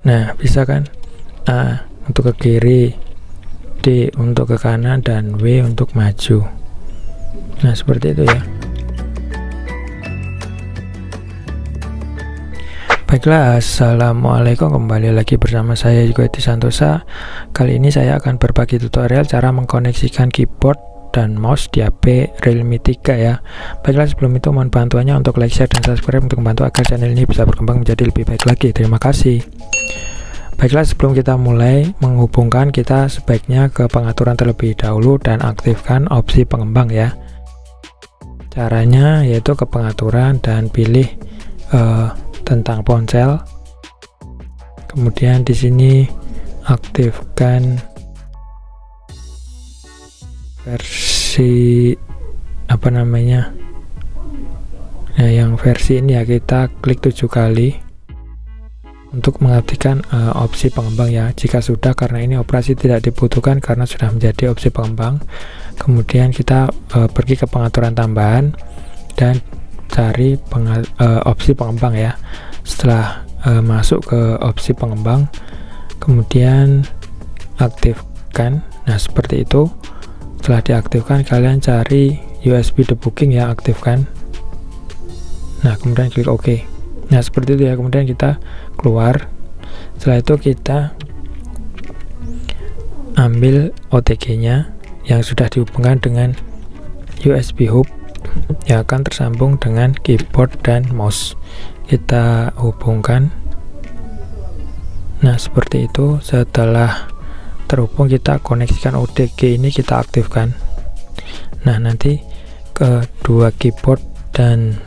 Nah, bisa kan? A untuk ke kiri, D untuk ke kanan, dan W untuk maju. Nah, seperti itu ya. Baiklah, assalamualaikum, kembali lagi bersama saya Yugo Edi Santosa. Kali ini saya akan berbagi tutorial cara mengkoneksikan keyboard dan mouse di HP Realme 3 ya. Baiklah, sebelum itu mohon bantuannya untuk like, share, dan subscribe untuk membantu agar channel ini bisa berkembang menjadi lebih baik lagi. Terima kasih. Baiklah, sebelum kita mulai menghubungkan, kita sebaiknya ke pengaturan terlebih dahulu dan aktifkan opsi pengembang ya. Caranya yaitu ke pengaturan dan pilih tentang ponsel, kemudian di sini aktifkan versi yang versi ini ya, kita klik 7 kali untuk mengaktifkan opsi pengembang ya. Jika sudah, karena ini operasi tidak dibutuhkan karena sudah menjadi opsi pengembang, kemudian kita pergi ke pengaturan tambahan dan cari opsi pengembang ya. Setelah masuk ke opsi pengembang, kemudian aktifkan. Nah, seperti itu. Setelah diaktifkan, kalian cari USB debugging ya, aktifkan. Nah, kemudian klik OK. Nah, seperti itu ya. Kemudian kita keluar. Setelah itu kita ambil OTG nya yang sudah dihubungkan dengan USB hub yang akan tersambung dengan keyboard dan mouse. Kita hubungkan. Nah, seperti itu. Setelah terhubung, kita koneksikan OTG ini, kita aktifkan. Nah, nanti kedua keyboard dan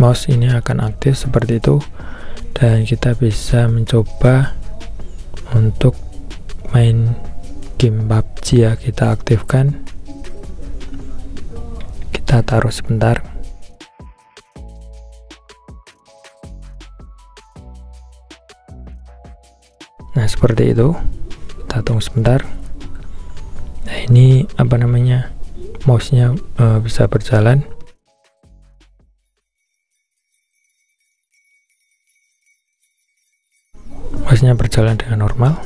mouse ini akan aktif seperti itu, dan kita bisa mencoba untuk main game PUBG ya. Kita aktifkan, kita taruh sebentar. Nah, seperti itu. Kita tunggu sebentar. Nah, ini mouse-nya bisa berjalan. Mouse-nya berjalan dengan normal.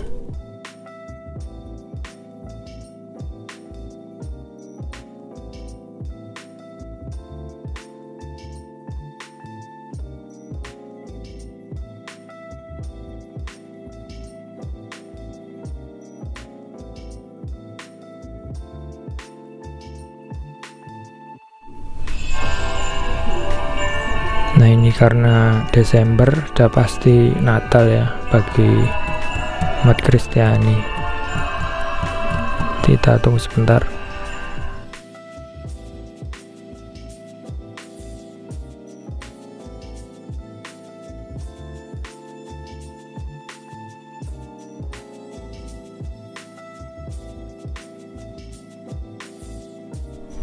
Nah, ini karena Desember udah pasti Natal ya bagi umat Kristiani. Kita tunggu sebentar.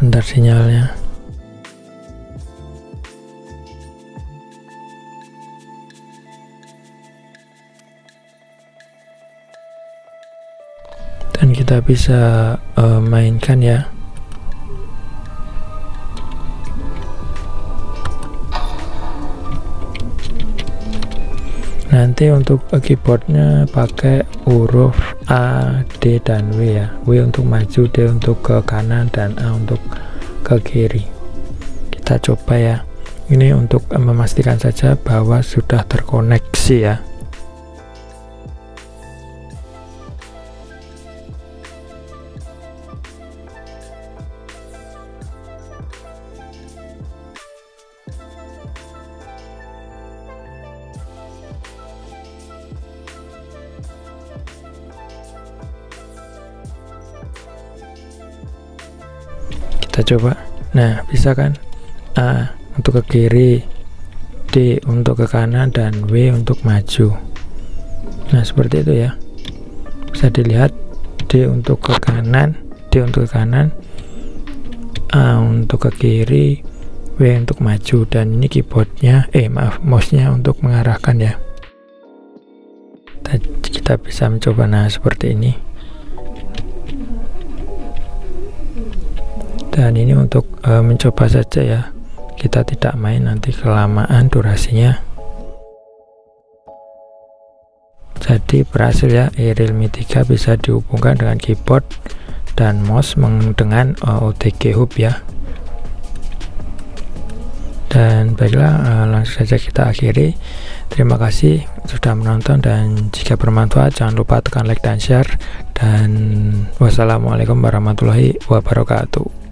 Bentar sinyalnya. Dan kita bisa mainkan ya. Nanti untuk keyboardnya pakai huruf A, D, dan W ya. W untuk maju, D untuk ke kanan, dan A untuk ke kiri. Kita coba ya. Ini untuk memastikan saja bahwa sudah terkoneksi ya. Kita coba. Nah, bisa kan? A untuk ke kiri, D untuk ke kanan, dan W untuk maju. Nah, seperti itu ya. Bisa dilihat, D untuk ke kanan, D untuk ke kanan, A untuk ke kiri, W untuk maju, dan ini keyboardnya mouse-nya untuk mengarahkan ya. Kita bisa mencoba. Nah, seperti ini. Dan ini untuk mencoba saja ya, kita tidak main, nanti kelamaan durasinya. Jadi berhasil ya, Realme 3 bisa dihubungkan dengan keyboard dan mouse dengan OTG Hub ya. Dan baiklah, langsung saja kita akhiri. Terima kasih sudah menonton, dan jika bermanfaat jangan lupa tekan like dan share, dan wassalamualaikum warahmatullahi wabarakatuh.